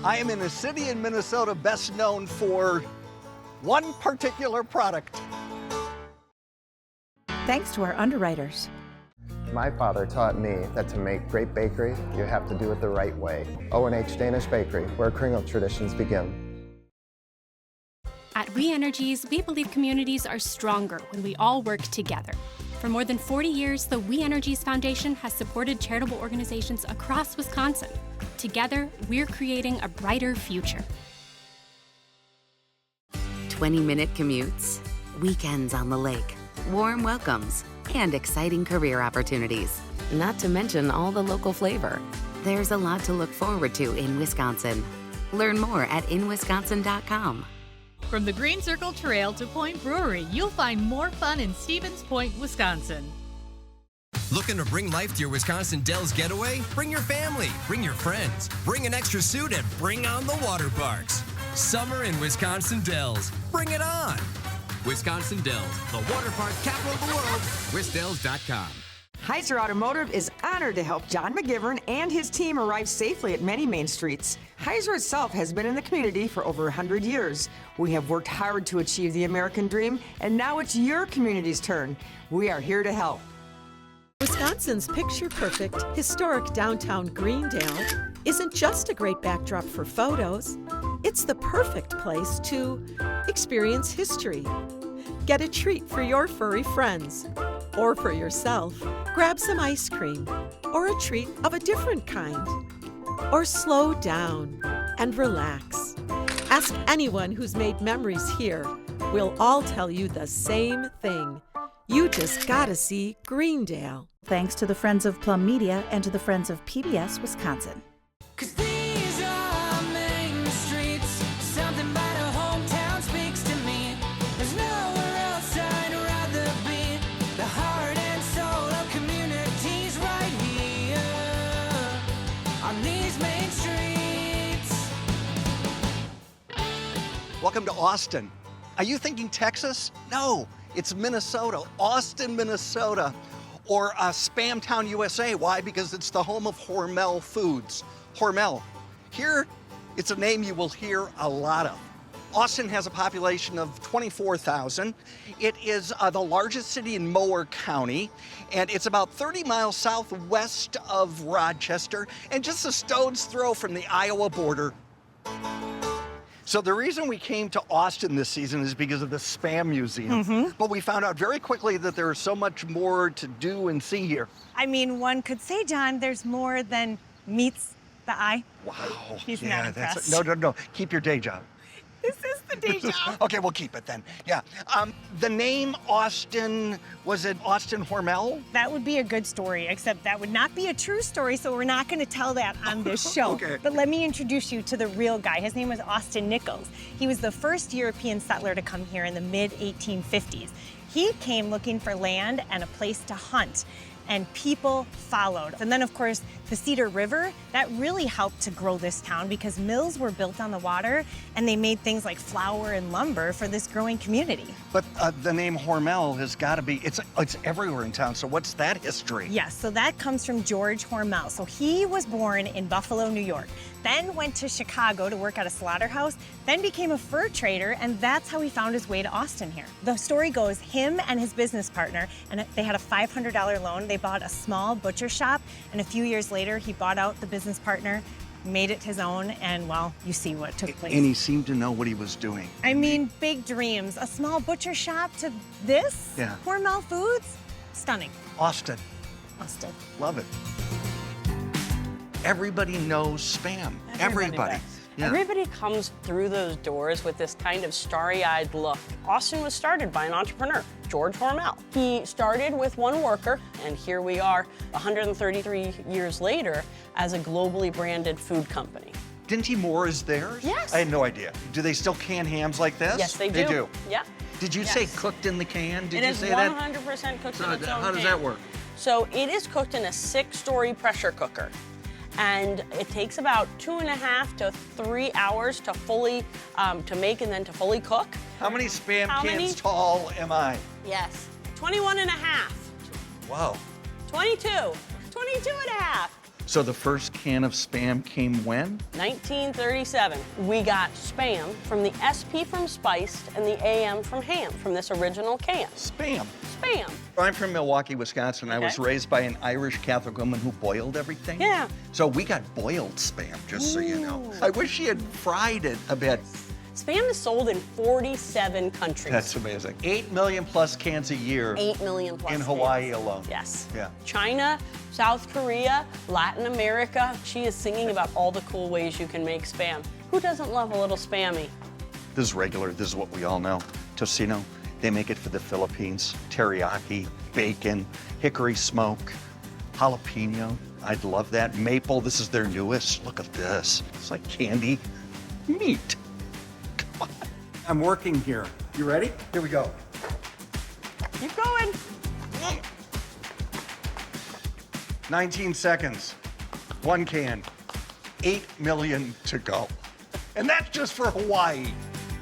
I am in a city in Minnesota best known for one particular product. Thanks to our underwriters. My father taught me that to make great bakery, you have to do it the right way. O&H Danish Bakery, where Kringle traditions begin. At We-Energies, we believe communities are stronger when we all work together. For more than 40 years, the We-Energies Foundation has supported charitable organizations across Wisconsin. Together, we're creating a brighter future. 20-minute commutes, weekends on the lake, warm welcomes, and exciting career opportunities. Not to mention all the local flavor. There's a lot to look forward to in Wisconsin. Learn more at inwisconsin.com. From the Green Circle Trail to Point Brewery, you'll find more fun in Stevens Point, Wisconsin. Looking to bring life to your Wisconsin Dells getaway? Bring your family, bring your friends, bring an extra suit, and bring on the water parks. Summer in Wisconsin Dells. Bring it on! Wisconsin Dells, the water park capital of the world. WisDells.com. Heiser Automotive is honored to help John McGivern and his team arrive safely at many main streets. Heiser itself has been in the community for over 100 years. We have worked hard to achieve the American dream, and now it's your community's turn. We are here to help. Wisconsin's picture-perfect, historic downtown Greendale isn't just a great backdrop for photos. It's the perfect place to experience history. Get a treat for your furry friends. Or for yourself, grab some ice cream. Or a treat of a different kind. Or slow down and relax. Ask anyone who's made memories here. We'll all tell you the same thing. You just gotta see Greendale. Thanks to the Friends of Plum Media and to the Friends of PBS Wisconsin. These are main streets, something about a hometown speaks to me. There's nowhere else I'd rather be. The heart and soul of communities right here on these main streets. Welcome to Austin. Are you thinking Texas? No, it's Minnesota, Austin, Minnesota, or Spam Town, USA. Why? Because it's the home of Hormel Foods. Hormel. Here, it's a name you will hear a lot of. Austin has a population of 24,000. It is the largest city in Mower County, and it's about 30 miles southwest of Rochester, and just a stone's throw from the Iowa border. So the reason we came to Austin this season is because of the Spam Museum. But we found out very quickly that there is so much more to do and see here. I mean, one could say, John, there's more than meets the eye. Wow. He's not impressed. No. Keep your day job. This is the day job. Okay, we'll keep it then. Yeah. The name Austin, was it Austin Hormel? That would be a good story, except that would not be a true story, so we're not going to tell that on this show. Okay. But let me introduce you to the real guy. His name was Austin Nichols. He was the first European settler to come here in the mid-1850s. He came looking for land and a place to hunt, and people followed. And then, of course, the Cedar River, that really helped to grow this town because mills were built on the water, and they made things like flour and lumber for this growing community. But the name Hormel has got to be, it's everywhere in town, so what's that history? Yes, so that comes from George Hormel. So he was born in Buffalo, New York, then went to Chicago to work at a slaughterhouse, then became a fur trader, and that's how he found his way to Austin here. The story goes, him and his business partner, and they had a $500 loan. They bought a small butcher shop, and a few years later, he bought out the business partner, made it his own, and well, you see what took place. And he seemed to know what he was doing. I mean, big dreams. A small butcher shop to this? Yeah. Hormel Foods? Stunning. Austin. Austin. Love it. Everybody knows Spam. Everybody. Does. Yeah. Everybody comes through those doors with this kind of starry-eyed look. Austin was started by an entrepreneur, George Hormel. He started with one worker, and here we are 133 years later as a globally branded food company. Dinty Moore is theirs? Yes. I had no idea. Do they still can hams like this? Yes, they do. They do? Yeah. Did you say cooked in the can? Did you say that? that? It is 100% cooked So in its own how does can. that work? So it is cooked in a 6-story pressure cooker. And it takes about 2.5 to 3 hours to fully, to make and then to fully cook. How many Spam cans tall am I? Yes, 21 and a half. Wow. 22 and a half. So the first can of Spam came when? 1937, we got Spam from the SP from Spiced and the AM from Ham from this original can. Spam. Spam. I'm from Milwaukee, Wisconsin. I was Okay. raised by an Irish Catholic woman who boiled everything. Yeah. So we got boiled Spam, just so you know. I wish she had fried it a bit. Spam is sold in 47 countries. That's amazing. 8 million plus cans a year 8 million plus in Hawaii cans. alone. Yes. Yeah. China, South Korea, Latin America. She is singing about all the cool ways you can make Spam. Who doesn't love a little Spammy? This is regular. This is what we all know. Tocino, they make it for the Philippines. Teriyaki, bacon, hickory smoke, jalapeno. I'd love that. Maple, this is their newest. Look at this. It's like candy meat. Come on. I'm working here. You ready? Here we go. Keep going. 19 seconds. One can. 8 million to go. And that's just for Hawaii.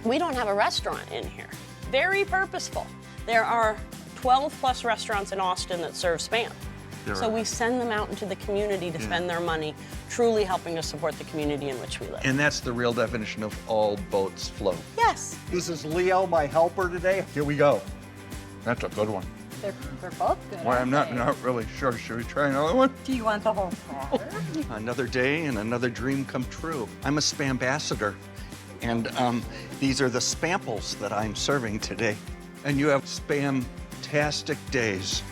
We don't have a restaurant in here. Very purposeful. There are 12 plus restaurants in Austin that serve Spam. So we send them out into the community to spend their money, truly helping to support the community in which we live. And that's the real definition of all boats float. Yes. This is Leo, my helper today. Here we go. That's a good one. They're both good. Well, I'm not really sure. Should we try another one? Do you want the whole car? Another day and another dream come true. I'm a Spam ambassador, and these are the Spamples that I'm serving today. And you have Spam-tastic days.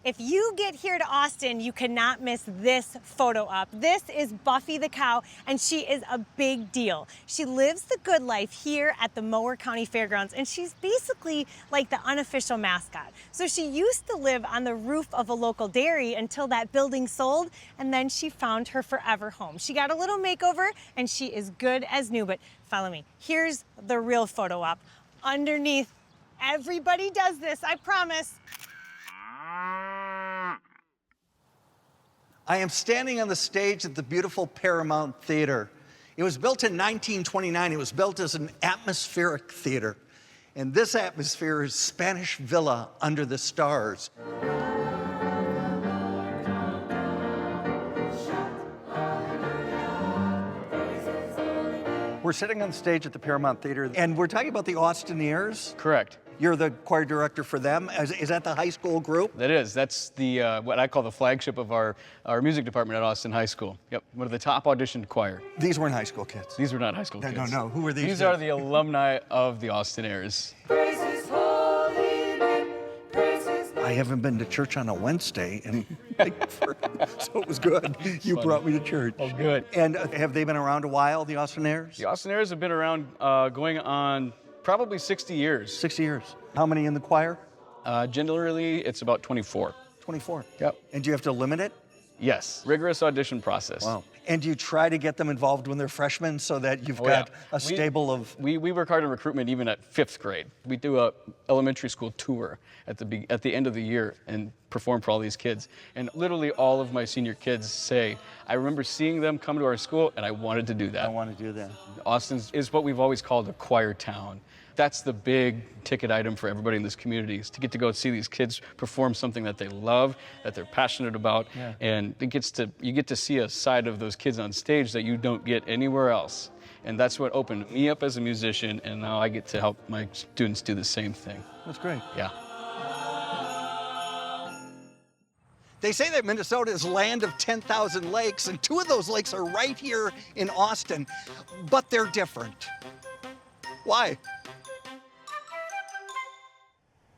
If you get here to Austin, you cannot miss this photo op. This is Buffy the cow, and she is a big deal. She lives the good life here at the Mower County Fairgrounds, and she's basically like the unofficial mascot. So she used to live on the roof of a local dairy until that building sold, and then she found her forever home. She got a little makeover, and she is good as new, but follow me. Here's the real photo op. Underneath, everybody does this, I promise. I am standing on the stage at the beautiful Paramount Theater. It was built in 1929. It was built as an atmospheric theater. And this atmosphere is Spanish Villa under the stars. We're sitting on the stage at the Paramount Theater, and we're talking about the Austineers. Correct. You're the choir director for them. Is that the high school group? That is. That's the what I call the flagship of our music department at Austin High School. Yep, one of the top auditioned choir. These weren't high school kids. These were not high school kids. No. Who are these? These are the alumni of the Austineers. I haven't been to church on a Wednesday, and so it was good. You brought me to church. Oh, good. And have they been around a while, the Austineers? The Austineers have been around going on probably 60 years. 60 years. How many in the choir? Generally, it's about 24. 24. Yep. And do you have to limit it? Yes. Rigorous audition process. Wow. And do you try to get them involved when they're freshmen so that you've got a stable of... We work hard on recruitment even at 5th grade. We do a elementary school tour at the end of the year and perform for all these kids. And literally all of my senior kids say, I remember seeing them come to our school and I wanted to do that. I want to do that. Austin is what we've always called a choir town. That's the big ticket item for everybody in this community, is to get to go see these kids perform something that they love, that they're passionate about, and you get to see a side of those kids on stage that you don't get anywhere else. And that's what opened me up as a musician, and now I get to help my students do the same thing. That's great. Yeah. They say that Minnesota is land of 10,000 lakes, and 2 of those lakes are right here in Austin, but they're different. Why?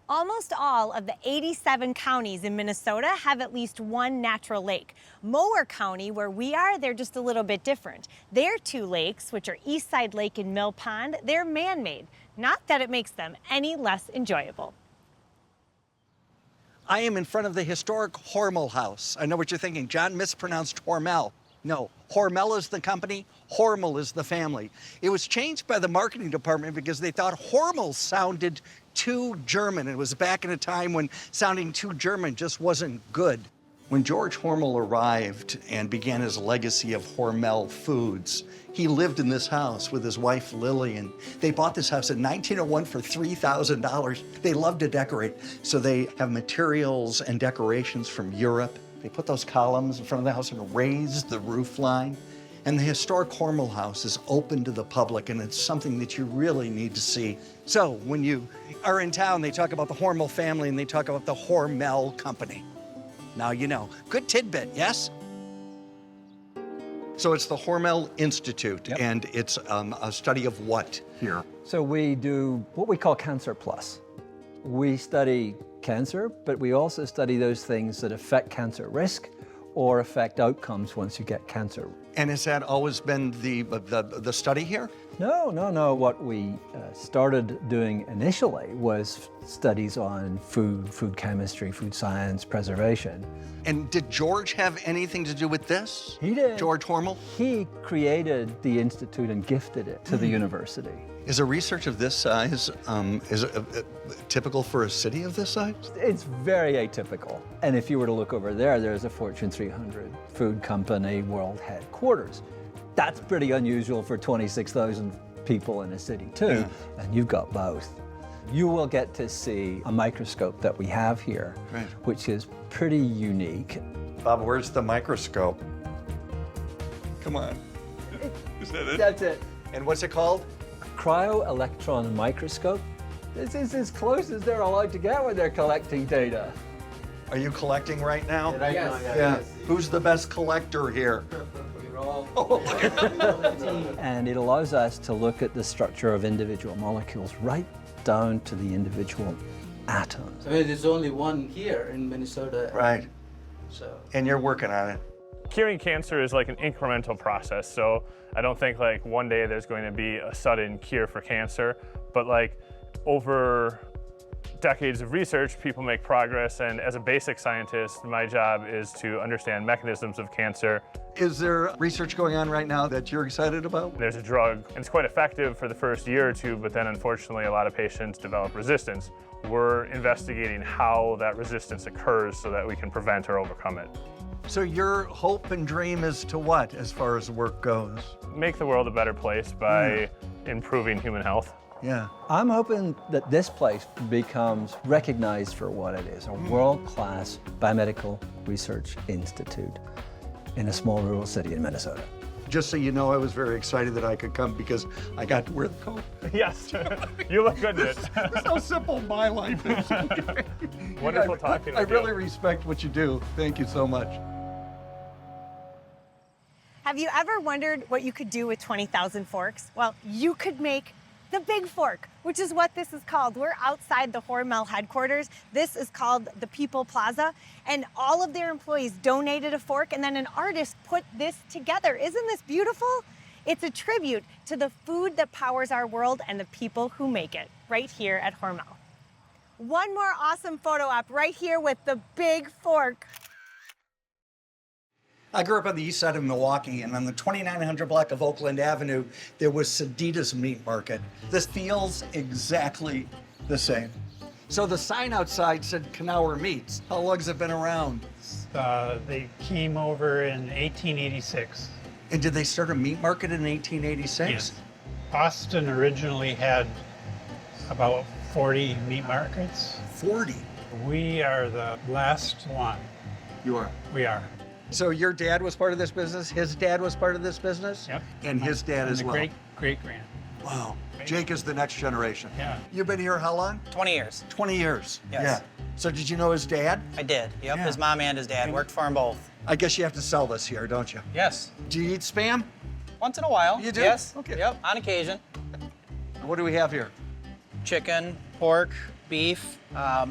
Almost all of the 87 counties in Minnesota have at least one natural lake. Mower County, where we are, they're just a little bit different. Their 2 lakes, which are Eastside Lake and Mill Pond, they're man-made. Not that it makes them any less enjoyable. I am in front of the historic Hormel House. I know what you're thinking. John mispronounced Hormel. No, Hormel is the company, Hormel is the family. It was changed by the marketing department because they thought Hormel sounded too German. It was back in a time when sounding too German just wasn't good. When George Hormel arrived and began his legacy of Hormel Foods, he lived in this house with his wife, Lillian. They bought this house in 1901 for $3,000. They love to decorate, so they have materials and decorations from Europe. They put those columns in front of the house and raised the roof line. And the historic Hormel house is open to the public, and it's something that you really need to see. So when you are in town, they talk about the Hormel family and they talk about the Hormel company. Now you know. Good tidbit, yes? So it's the Hormel Institute, and it's a study of what here? So we do what we call Cancer Plus. We study cancer, but we also study those things that affect cancer risk or affect outcomes once you get cancer. And has that always been the study here? No. What we started doing initially was studies on food chemistry, food science, preservation. And did George have anything to do with this? He did. George Hormel? He created the institute and gifted it to the university. Is a research of this size, is it typical for a city of this size? It's very atypical. And if you were to look over there, there's a Fortune 300 food company world headquarters. That's pretty unusual for 26,000 people in a city too, and you've got both. You will get to see a microscope that we have here, which is pretty unique. Bob, where's the microscope? Come on. Is that it? That's it. And what's it called? Cryo-electron microscope. This is as close as they're allowed to get when they're collecting data. Are you collecting right now? Yes. Yeah. Who's the best collector here? And it allows us to look at the structure of individual molecules right down to the individual atoms. I mean, there's only one here in Minnesota. Right. So. And you're working on it. Curing cancer is like an incremental process, so I don't think like one day there's going to be a sudden cure for cancer, but like over decades of research, people make progress, and as a basic scientist, my job is to understand mechanisms of cancer. Is there research going on right now that you're excited about? There's a drug, and it's quite effective for the first year or two, but then unfortunately a lot of patients develop resistance. We're investigating how that resistance occurs so that we can prevent or overcome it. So your hope and dream is to what, as far as work goes? Make the world a better place by improving human health. Yeah. I'm hoping that this place becomes recognized for what it is, a world-class biomedical research institute in a small rural city in Minnesota. Just so you know, I was very excited that I could come because I got to wear the coat. Yes, you look good in it. That's how simple my life is. Wonderful talking with you. I really respect what you do. Thank you so much. Have you ever wondered what you could do with 20,000 forks? Well, you could make the Big Fork, which is what this is called. We're outside the Hormel headquarters. This is called the People Plaza, and all of their employees donated a fork, and then an artist put this together. Isn't this beautiful? It's a tribute to the food that powers our world and the people who make it, right here at Hormel. One more awesome photo op right here with the Big Fork. I grew up on the east side of Milwaukee, and on the 2900 block of Oakland Avenue, there was Sedita's Meat Market. This feels exactly the same. So the sign outside said Knauer Meats. How long has it been around? They came over in 1886. And did they start a meat market in 1886? Yes. Austin originally had about 40 meat markets. 40? We are the last one. You are? We are. So your dad was part of this business, his dad was part of this business? Yep. And his dad as well? Great-grand. Wow. Jake is the next generation. Yeah. You've been here how long? 20 years. 20 years? Yes. Yeah. So did you know his dad? I did, yep. Yeah. His mom and his dad worked for them both. I guess you have to sell this here, don't you? Yes. Do you eat Spam? Once in a while. You do? Yes. Okay. Yep, on occasion. What do we have here? Chicken, pork, beef.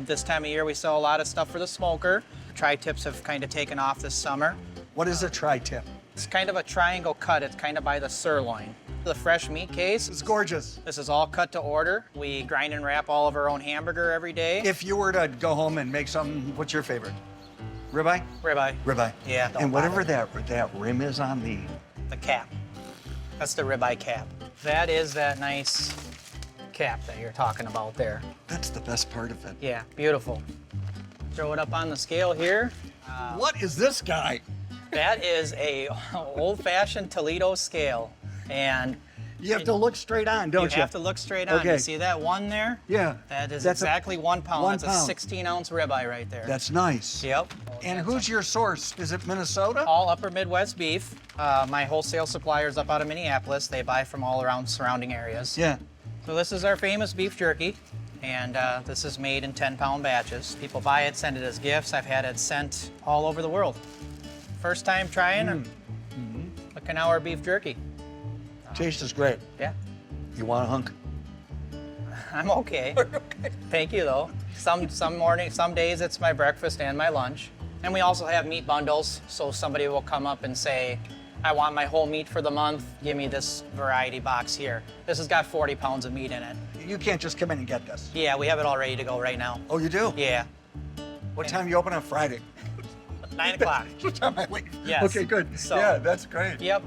This time of year we sell a lot of stuff for the smoker. Tri-tips have kind of taken off this summer. What is a tri-tip? It's kind of a triangle cut. It's kind of by the sirloin. The fresh meat case. It's gorgeous. This is all cut to order. We grind and wrap all of our own hamburger every day. If you were to go home and make something, what's your favorite? Ribeye? Ribeye. Ribeye. Yeah. And whatever that rim is on the cap. That's the ribeye cap. That is that nice cap that you're talking about there. That's the best part of it. Yeah, beautiful. Throw it up on the scale here. What is this guy? That is a old-fashioned Toledo scale, and you have to look straight on, don't you? You have to look straight on. Okay. You see that one there? Yeah. That is That's exactly 1 pound. 1 That's pound. a 16-ounce ribeye right there. That's nice. Yep. And who's your source? Is it Minnesota? All upper Midwest beef. My wholesale supplier's up out of Minneapolis. They buy from all around surrounding areas. Yeah. So this is our famous beef jerky, and this is made in 10-pound batches. People buy it, send it as gifts. I've had it sent all over the world. First time trying, look at our beef jerky. Taste is great. Yeah. You want a hunk? I'm okay. Thank you, though. Some mornings, some days it's my breakfast and my lunch. And we also have meat bundles, so somebody will come up and say, I want my whole meat for the month, give me this variety box here. This has got 40 pounds of meat in it. You can't just come in and get this. Yeah, we have it all ready to go right now. Oh, you do? Yeah. What time you open on Friday? 9 o'clock. What time I leave? Yes. Okay, good. So, yeah, that's great. Yep.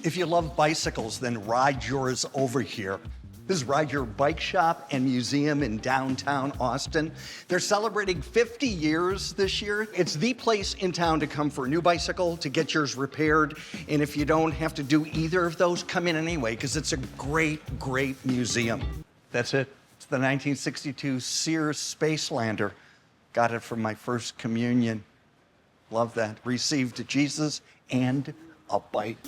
If you love bicycles, then ride yours over here. This is Ride Your Bike Shop and Museum in downtown Austin. They're celebrating 50 years this year. It's the place in town to come for a new bicycle, to get yours repaired. And if you don't have to do either of those, come in anyway, because it's a great, great museum. That's it. It's the 1962 Sears Spacelander. Got it from my first communion. Love that. Received Jesus and a bike.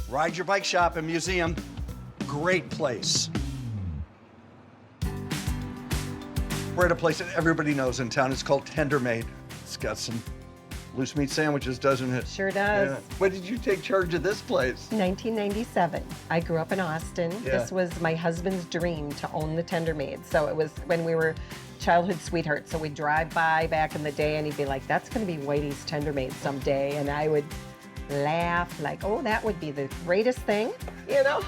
Ride Your Bike Shop and Museum. Great place. We're at a place that everybody knows in town. It's called Tender Made. It's got some loose meat sandwiches, doesn't it? Sure does. Yeah. When did you take charge of this place? 1997. I grew up in Austin. Yeah. This was my husband's dream to own the Tender Made. So it was when we were childhood sweethearts. So we'd drive by back in the day and he'd be like, that's going to be Whitey's Tender Made someday. And I would laugh like, oh, that would be the greatest thing, you know?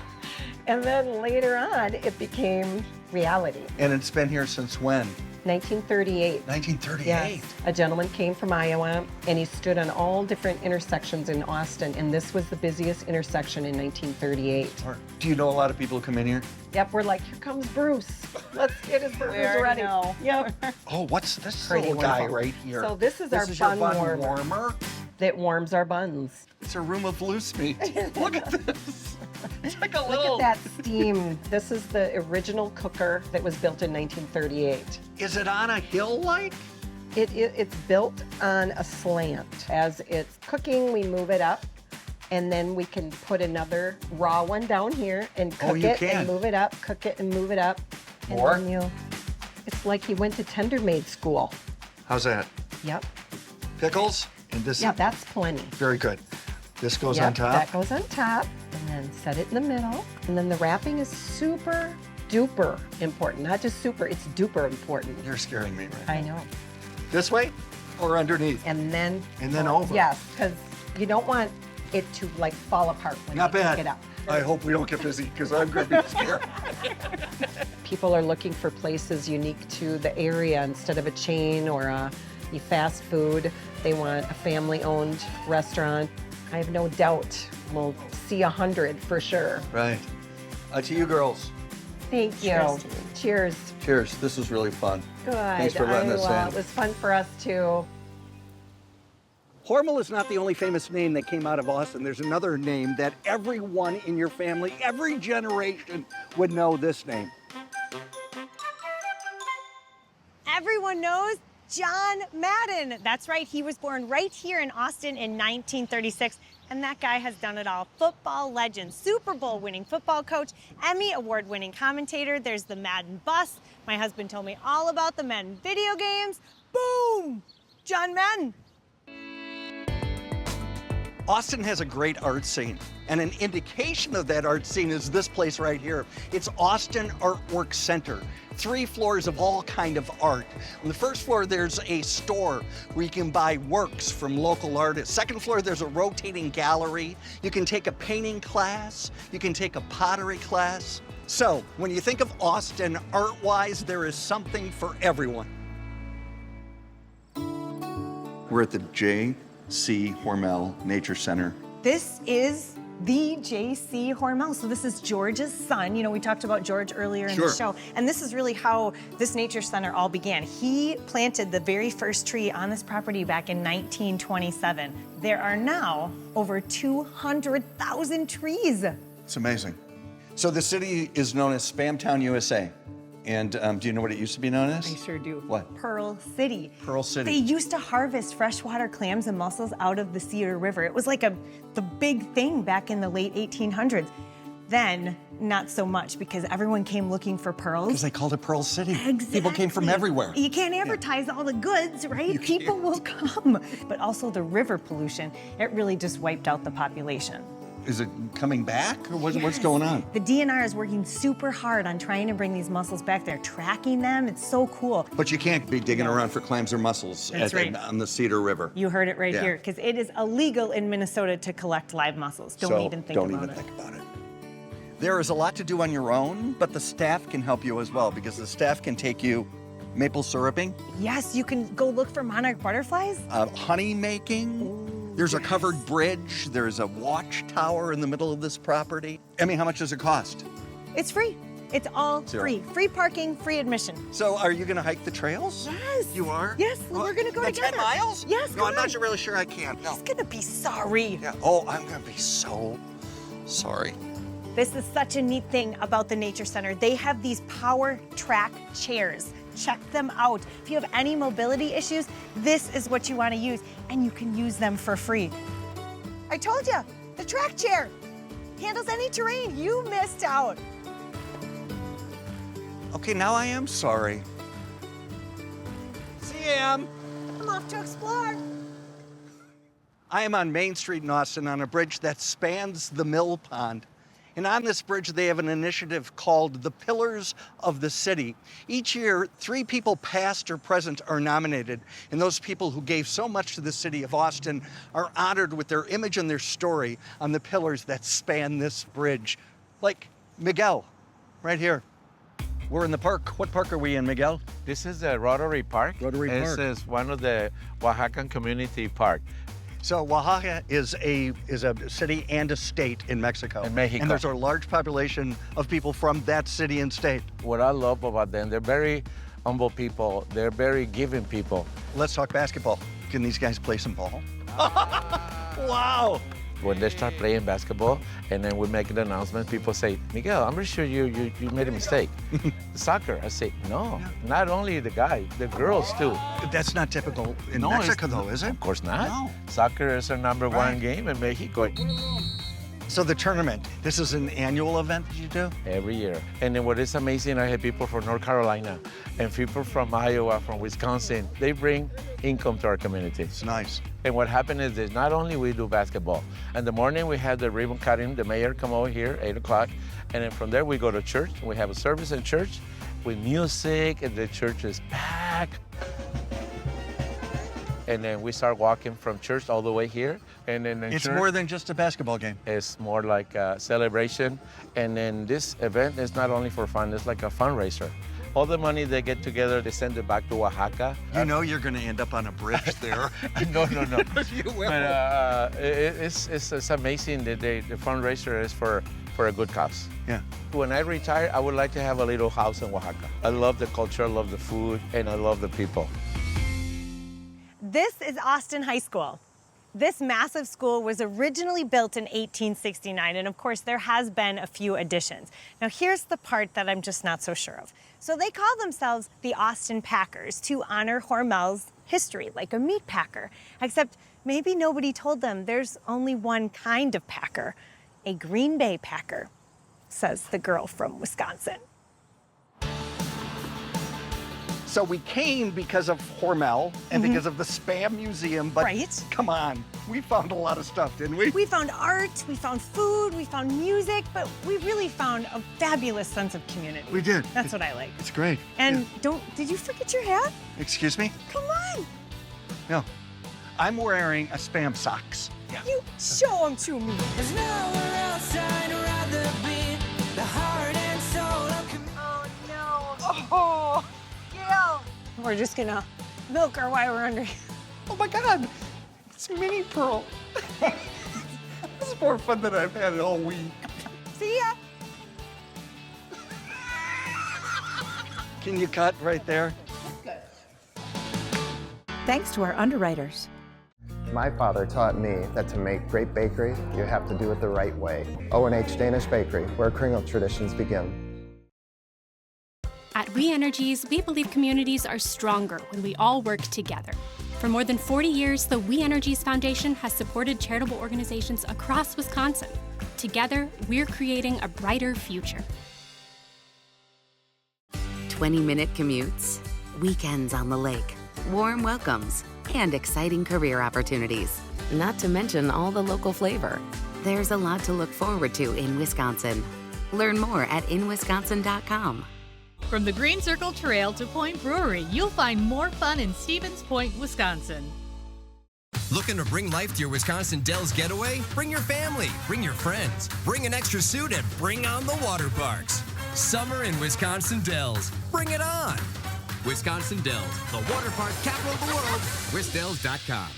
And then later on, it became reality. And it's been here since when? 1938. 1938? Yes. A gentleman came from Iowa, and he stood on all different intersections in Austin, and this was the busiest intersection in 1938. Do you know a lot of people who come in here? Yep, we're like, here comes Bruce. Let's get his burgers already ready. know. Yep. Oh, what's this Pretty little guy wonderful. right here? So this is our your bun warmer. That warms our buns. It's a room of loose meat. Look at this. It's like a little... Look at that steam. This is the original cooker that was built in 1938. Is it on a hill like? It's built on a slant. As it's cooking, we move it up, and then we can put another raw one down here and cook it and move it up, cook it and move it up. More? And then it's like he went to Tender Made school. How's that? Yep. Pickles? And this Yeah, that's plenty. Very good. This goes Yep, on top? That goes on top, and then set it in the middle. And then the wrapping is super duper important. Not just super, it's duper important. You're scaring me right I know. This way or underneath? And then over? Yes, because you don't want it to like fall apart when Not you bad. pick it up. I hope we don't get busy because I'm going to be scared. People are looking for places unique to the area instead of a chain or a fast food. They want a family-owned restaurant. I have no doubt we'll see 100 for sure. Right. To you girls. Thank you. Cheers. Cheers. Cheers. This was really fun. Good. Thanks for letting us in. It was fun for us too. Hormel is not the only famous name that came out of Austin. There's another name that everyone in your family, every generation would know this name. Everyone knows John Madden. That's right, he was born right here in Austin in 1936, and that guy has done it all. Football legend, Super Bowl winning football coach, Emmy award winning commentator. There's the Madden bus. My husband told me all about the Madden video games. Boom! John Madden. Austin has a great art scene, and an indication of that art scene is this place right here. It's Austin Artwork Center. 3 floors of all kind of art. On the first floor, there's a store where you can buy works from local artists. Second floor, there's a rotating gallery. You can take a painting class. You can take a pottery class. So, when you think of Austin art-wise, there is something for everyone. We're at the J.C. Hormel Nature Center. This is the J.C. Hormel. So this is George's son. You know, we talked about George earlier in the show. And this is really how this nature center all began. He planted the very first tree on this property back in 1927. There are now over 200,000 trees. It's amazing. So the city is known as Spamtown, USA. And do you know what it used to be known as? I sure do. What? Pearl City. Pearl City. They used to harvest freshwater clams and mussels out of the Cedar River. It was like the big thing back in the late 1800s. Then, not so much, because everyone came looking for pearls. Because they called it Pearl City. Exactly. People came from everywhere. You can't advertise all the goods, right? People will come. But also the river pollution, it really just wiped out the population. Is it coming back, or what's going on? The DNR is working super hard on trying to bring these mussels back. They're tracking them. It's so cool. But you can't be digging around for clams or mussels That's right. on the Cedar River. You heard it right Yeah. here, because it is illegal in Minnesota to collect live mussels. Don't even think about it. There is a lot to do on your own, but the staff can help you as well, because the staff can take you maple syruping, Yes, you can go look for monarch butterflies. honey making. There's a covered bridge. There's a watchtower in the middle of this property. Emmy, how much does it cost? It's free. It's all Zero. free. Free parking, free admission. So are you going to hike the trails? Yes. You are? Yes, we're going to go the together. 10 miles? Yes, No, come I'm not on. really sure I can. No. He's going to be sorry. Yeah. Oh, I'm going to be so sorry. This is such a neat thing about the Nature Center. They have these power track chairs. Check them out. If you have any mobility issues, this is what you want to use, and you can use them for free. I told you, the track chair handles any terrain. You missed out. Okay, now I am sorry. See you, Em. I'm off to explore. I am on Main Street in Austin on a bridge that spans the Mill Pond. And on this bridge, they have an initiative called the Pillars of the City. Each year, 3 people past or present are nominated, and those people who gave so much to the city of Austin are honored with their image and their story on the pillars that span this bridge. Like Miguel, right here. We're in the park. What park are we in, Miguel? This is the Rotary Park. Rotary Park. This is one of the Oaxacan community park. So Oaxaca is a city and a state in Mexico. In Mexico. And there's a large population of people from that city and state. What I love about them, they're very humble people. They're very giving people. Let's talk basketball. Can these guys play some ball? Wow. When they start playing basketball and then we make an announcement, people say, Miguel, I'm pretty sure you made a mistake. Soccer, I say, no, not only the guy, the girls too. That's not typical in Mexico though, is it? Of course not. No. Soccer is our number one game in Mexico. So the tournament, this is an annual event that you do? Every year. And then what is amazing, I have people from North Carolina and people from Iowa, from Wisconsin. They bring income to our community. It's nice. And what happened is that not only we do basketball. In the morning we have the ribbon cutting. The mayor come over here, 8 o'clock. And then from there we go to church. We have a service in church with music and the church is packed. And then we start walking from church all the way here. And then in It's church, more than just a basketball game. it's more like a celebration. And then this event is not only for fun, it's like a fundraiser. All the money they get together, they send it back to Oaxaca. You know you're going to end up on a bridge there. No. You will. But it's amazing that the fundraiser is for a good cause. Yeah. When I retire, I would like to have a little house in Oaxaca. I love the culture, I love the food, and I love the people. This is Austin High School. This massive school was originally built in 1869, and of course there has been a few additions. Now here's the part that I'm just not so sure of. So they call themselves the Austin Packers to honor Hormel's history, like a meat packer. Except maybe nobody told them there's only one kind of packer, a Green Bay Packer, says the girl from Wisconsin. So we came because of Hormel and because of the Spam Museum, but come on, we found a lot of stuff, didn't we? We found art, we found food, we found music, but we really found a fabulous sense of community. We did. That's what I like. It's great. And did you forget your hat? Excuse me? Come on. No, I'm wearing a Spam socks. Yeah. You show them to me. There's nowhere else I'd rather be. The heart and soul of community. Oh, no. Oh, Gail. We're just gonna milk her while we're under here. Oh my God, it's Mini Pearl. This is more fun than I've had all week. See ya. Can you cut right there? Thanks to our underwriters. My father taught me that to make great bakery, you have to do it the right way. O&H Danish Bakery, where Kringle traditions begin. At ReEnergies, we believe communities are stronger when we all work together. For more than 40 years, the ReEnergies Foundation has supported charitable organizations across Wisconsin. Together, we're creating a brighter future. 20-minute commutes, weekends on the lake, warm welcomes, and exciting career opportunities. Not to mention all the local flavor. There's a lot to look forward to in Wisconsin. Learn more at inwisconsin.com. From the Green Circle Trail to Point Brewery, you'll find more fun in Stevens Point, Wisconsin. Looking to bring life to your Wisconsin Dells getaway? Bring your family, bring your friends, bring an extra suit, and bring on the water parks. Summer in Wisconsin Dells. Bring it on! Wisconsin Dells, the water park capital of the world. WisDells.com.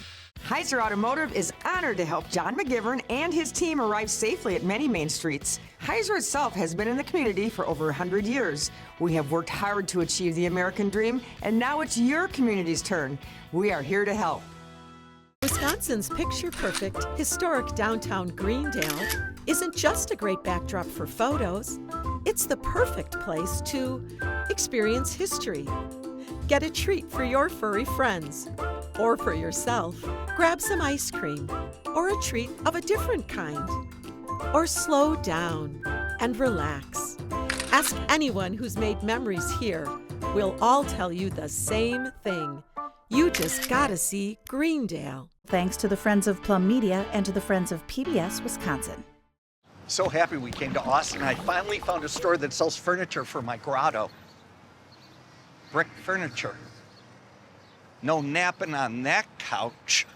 Heiser Automotive is honored to help John McGivern and his team arrive safely at many main streets. Heiser itself has been in the community for over 100 years. We have worked hard to achieve the American dream, and now it's your community's turn. We are here to help. Wisconsin's picture-perfect, historic downtown Greendale isn't just a great backdrop for photos. It's the perfect place to experience history. Get a treat for your furry friends. Or for yourself, grab some ice cream. Or a treat of a different kind. Or slow down and relax. Ask anyone who's made memories here. We'll all tell you the same thing. You just gotta see Greendale. Thanks to the Friends of Plum Media and to the Friends of PBS Wisconsin. So happy we came to Austin. I finally found a store that sells furniture for my grotto. Brick furniture. No napping on that couch.